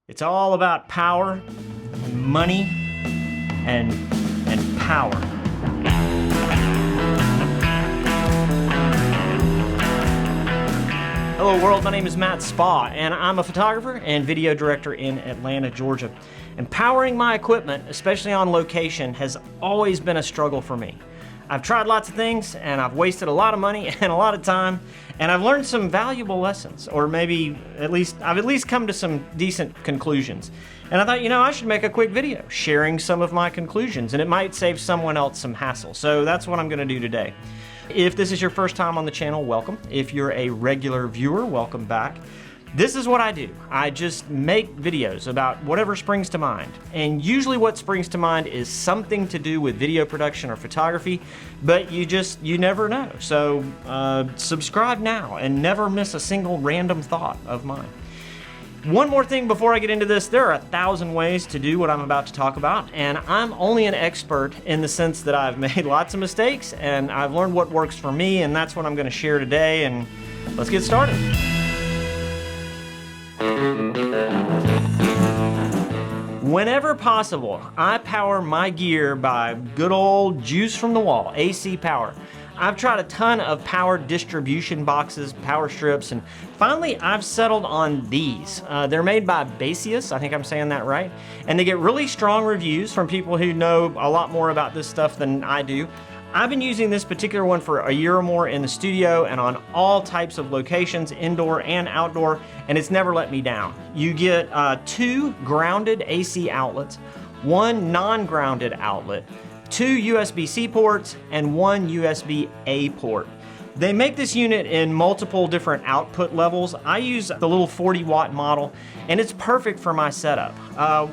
It's all about power, and money, and power. Hello world, my name is Matt Spa, and I'm a photographer and video director in Atlanta, Georgia. And powering my equipment, especially on location, has always been a struggle for me. I've tried lots of things, and I've wasted a lot of money and a lot of time, and I've learned some valuable lessons, or maybe I've at least come to some decent conclusions. And I thought, I should make a quick video sharing some of my conclusions, and it might save someone else some hassle. So that's what I'm gonna do today. If this is your first time on the channel, welcome. If you're a regular viewer, welcome back. This is what I do. I just make videos about whatever springs to mind. And usually what springs to mind is something to do with video production or photography, but you never know. So subscribe now and never miss a single random thought of mine. One more thing before I get into this, there are 1,000 ways to do what I'm about to talk about, and I'm only an expert in the sense that I've made lots of mistakes and I've learned what works for me, and that's what I'm gonna share today, and let's get started. Whenever possible, I power my gear by good old juice from the wall, AC power. I've tried a ton of power distribution boxes, power strips, and finally I've settled on these. They're made by Miscellaneous, I think I'm saying that right, and they get really strong reviews from people who know a lot more about this stuff than I do. I've been using this particular one for a year or more in the studio and on all types of locations, indoor and outdoor, and it's never let me down. You get 2 grounded AC outlets, 1 non-grounded outlet, 2 USB-C ports, and 1 USB-A port. They make this unit in multiple different output levels. I use the little 40-watt model, and it's perfect for my setup.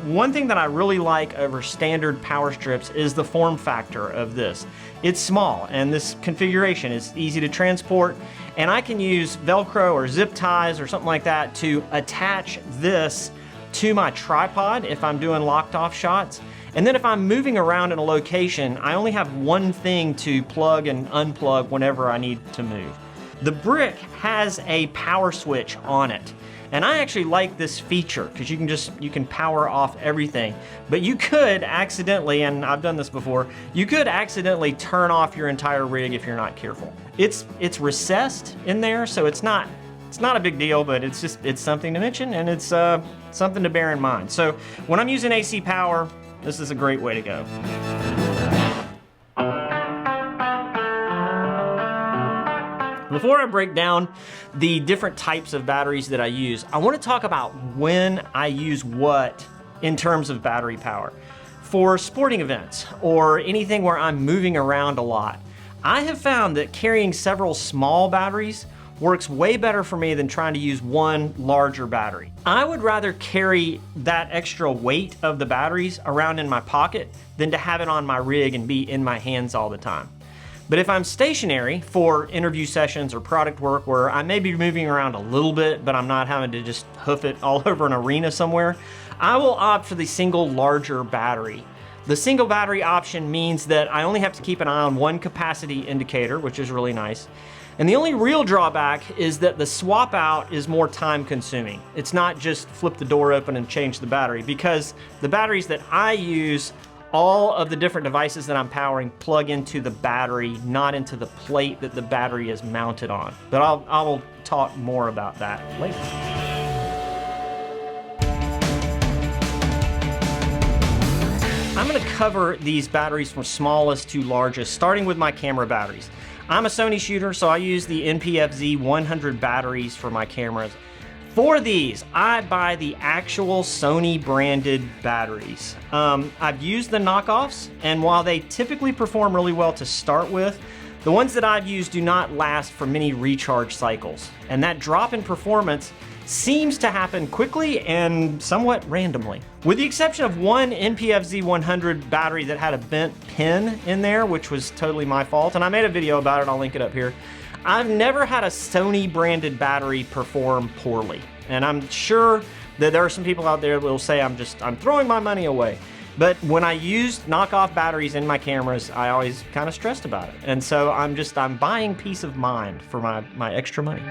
One thing that I really like over standard power strips is the form factor of this. It's small, and this configuration is easy to transport, and I can use Velcro or zip ties or something like that to attach this to my tripod if I'm doing locked off shots. And then if I'm moving around in a location, I only have one thing to plug and unplug whenever I need to move. The brick has a power switch on it. And I actually like this feature because you can power off everything. But you could accidentally, and I've done this before, you could accidentally turn off your entire rig if you're not careful. It's recessed in there, so it's not a big deal, but it's something to mention, and it's something to bear in mind. So when I'm using AC power, this is a great way to go. Before I break down the different types of batteries that I use, I want to talk about when I use what in terms of battery power. For sporting events or anything where I'm moving around a lot, I have found that carrying several small batteries works way better for me than trying to use one larger battery. I would rather carry that extra weight of the batteries around in my pocket than to have it on my rig and be in my hands all the time. But if I'm stationary for interview sessions or product work where I may be moving around a little bit, but I'm not having to just hoof it all over an arena somewhere, I will opt for the single larger battery. The single battery option means that I only have to keep an eye on one capacity indicator, which is really nice. And the only real drawback is that the swap out is more time consuming. It's not just flip the door open and change the battery, because the batteries that I use, all of the different devices that I'm powering plug into the battery, not into the plate that the battery is mounted on. But I will talk more about that later. I'm gonna cover these batteries from smallest to largest, starting with my camera batteries. I'm a Sony shooter, so I use the NPFZ 100 batteries for my cameras. For these, I buy the actual Sony branded batteries. I've used the knockoffs, and while they typically perform really well to start with, the ones that I've used do not last for many recharge cycles. And that drop in performance seems to happen quickly and somewhat randomly. With the exception of one NPFZ 100 battery that had a bent pin in there, which was totally my fault, and I made a video about it, I'll link it up here. I've never had a Sony branded battery perform poorly. And I'm sure that there are some people out there that will say I'm throwing my money away. But when I used knockoff batteries in my cameras, I always kind of stressed about it. And so I'm buying peace of mind for my extra money.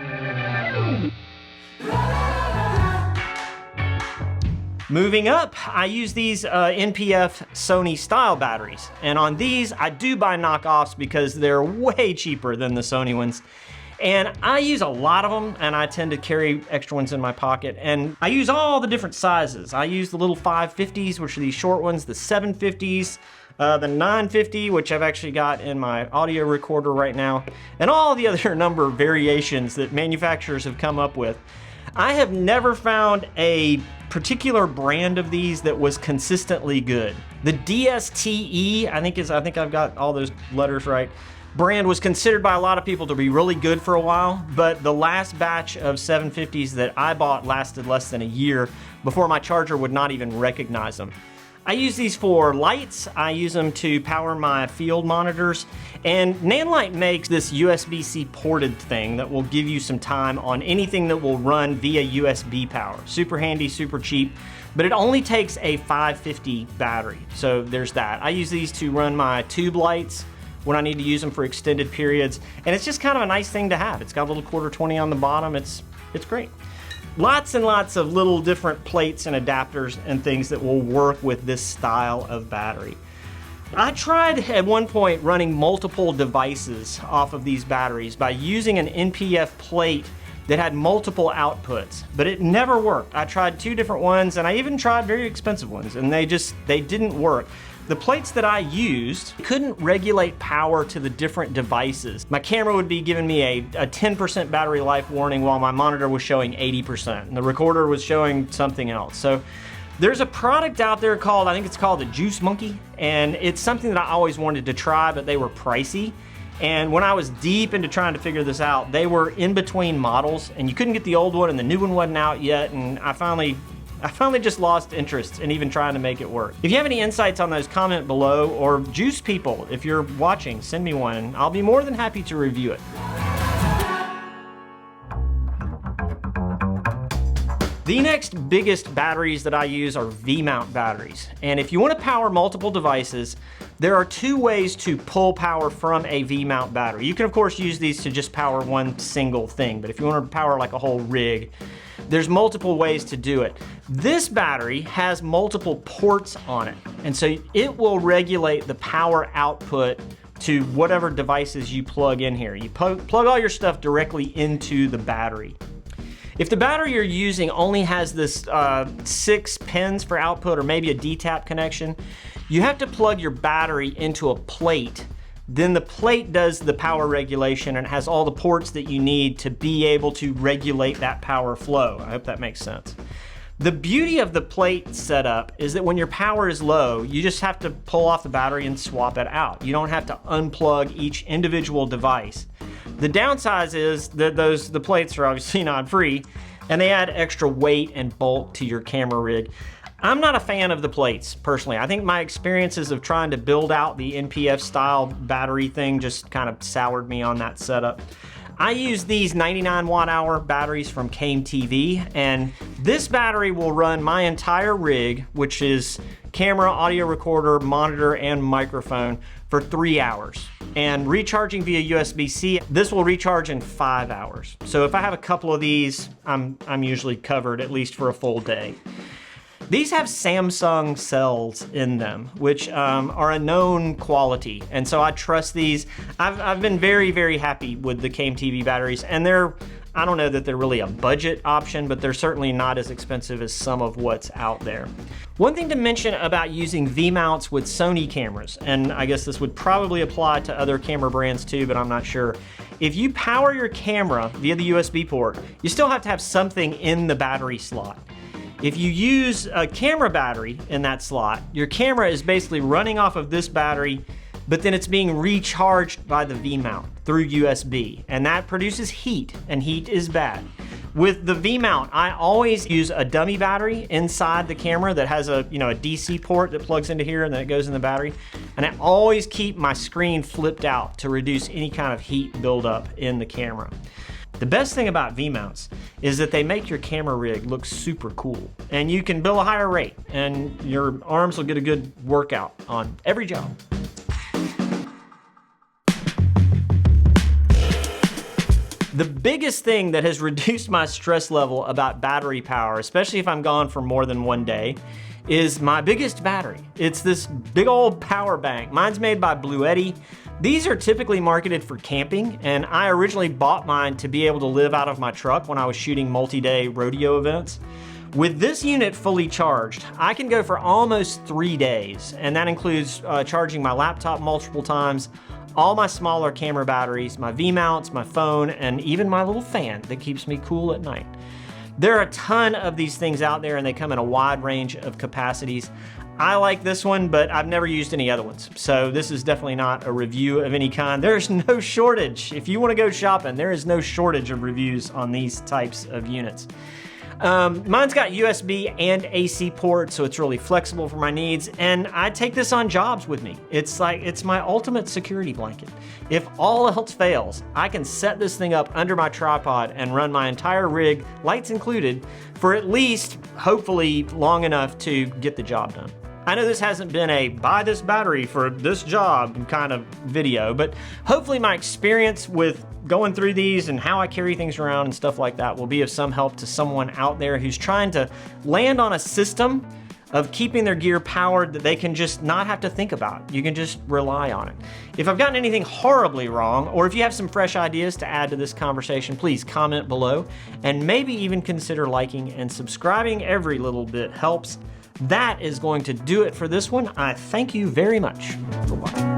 Moving up, I use these NPF Sony style batteries. And on these, I do buy knockoffs because they're way cheaper than the Sony ones. And I use a lot of them, and I tend to carry extra ones in my pocket. And I use all the different sizes. I use the little 550s, which are these short ones, the 750s, the 950, which I've actually got in my audio recorder right now, and all the other number of variations that manufacturers have come up with. I have never found a particular brand of these that was consistently good. The DSTE, I think I've got all those letters right, brand was considered by a lot of people to be really good for a while, but the last batch of 750s that I bought lasted less than a year before my charger would not even recognize them. I use these for lights, I use them to power my field monitors, and Nanlite makes this USB-C ported thing that will give you some time on anything that will run via USB power. Super handy, super cheap, but it only takes a 550 battery, so there's that. I use these to run my tube lights when I need to use them for extended periods, and it's just kind of a nice thing to have. It's got a little quarter 20 on the bottom, it's great. Lots and lots of little different plates and adapters and things that will work with this style of battery. I tried at one point running multiple devices off of these batteries by using an NPF plate that had multiple outputs, but it never worked. I tried 2 different ones, and I even tried very expensive ones, and they didn't work. The plates that I used couldn't regulate power to the different devices. My camera would be giving me a 10% battery life warning while my monitor was showing 80%, and the recorder was showing something else. So there's a product out there called, I think it's called the Juice Monkey, and it's something that I always wanted to try, but they were pricey. And when I was deep into trying to figure this out, they were in between models, and you couldn't get the old one, and the new one wasn't out yet, and I finally just lost interest in even trying to make it work. If you have any insights on those, comment below, or Juice people, if you're watching, send me one, and I'll be more than happy to review it. The next biggest batteries that I use are V-mount batteries. And if you want to power multiple devices, there are 2 ways to pull power from a V-mount battery. You can of course use these to just power one single thing, but if you want to power like a whole rig, there's multiple ways to do it. This battery has multiple ports on it, and so it will regulate the power output to whatever devices you plug in here. You plug all your stuff directly into the battery. If the battery you're using only has this 6 pins for output or maybe a D-tap connection, you have to plug your battery into a plate. Then the plate does the power regulation and has all the ports that you need to be able to regulate that power flow. I hope that makes sense. The beauty of the plate setup is that when your power is low, you just have to pull off the battery and swap it out. You don't have to unplug each individual device. The downside is that the plates are obviously not free, and they add extra weight and bulk to your camera rig. I'm not a fan of the plates, personally. I think my experiences of trying to build out the NPF style battery thing just kind of soured me on that setup. I use these 99 watt hour batteries from Came TV, and this battery will run my entire rig, which is camera, audio recorder, monitor, and microphone, for 3 hours. And recharging via USB-C, this will recharge in 5 hours. So if I have a couple of these, I'm usually covered at least for a full day. These have Samsung cells in them, which are a known quality, and so I trust these. I've been very, very happy with the Came TV batteries, and I don't know that they're really a budget option, but they're certainly not as expensive as some of what's out there. One thing to mention about using V-mounts with Sony cameras, and I guess this would probably apply to other camera brands too, but I'm not sure. If you power your camera via the USB port, you still have to have something in the battery slot. If you use a camera battery in that slot, your camera is basically running off of this battery, but then it's being recharged by the V-mount through USB, and that produces heat, and heat is bad. With the V-mount, I always use a dummy battery inside the camera that has a DC port that plugs into here and then it goes in the battery, and I always keep my screen flipped out to reduce any kind of heat buildup in the camera. The best thing about V-mounts is that they make your camera rig look super cool, and you can bill a higher rate, and your arms will get a good workout on every job. The biggest thing that has reduced my stress level about battery power, especially if I'm gone for more than one day, is my biggest battery. It's this big old power bank. Mine's made by Bluetti. These are typically marketed for camping, and I originally bought mine to be able to live out of my truck when I was shooting multi-day rodeo events. With this unit fully charged, I can go for almost 3 days, and that includes charging my laptop multiple times, all my smaller camera batteries, my V-mounts, my phone, and even my little fan that keeps me cool at night. There are a ton of these things out there, and they come in a wide range of capacities. I like this one, but I've never used any other ones, so this is definitely not a review of any kind. There's no shortage. If you want to go shopping, there is no shortage of reviews on these types of units. Mine's got USB and AC ports, so it's really flexible for my needs, and I take this on jobs with me. It's my ultimate security blanket. If all else fails, I can set this thing up under my tripod and run my entire rig, lights included, for at least, hopefully, long enough to get the job done. I know this hasn't been a buy this battery for this job kind of video, but hopefully my experience with going through these and how I carry things around and stuff like that will be of some help to someone out there who's trying to land on a system of keeping their gear powered that they can just not have to think about. You can just rely on it. If I've gotten anything horribly wrong, or if you have some fresh ideas to add to this conversation, please comment below and maybe even consider liking and subscribing. Every little bit helps. That is going to do it for this one. I thank you very much for watching.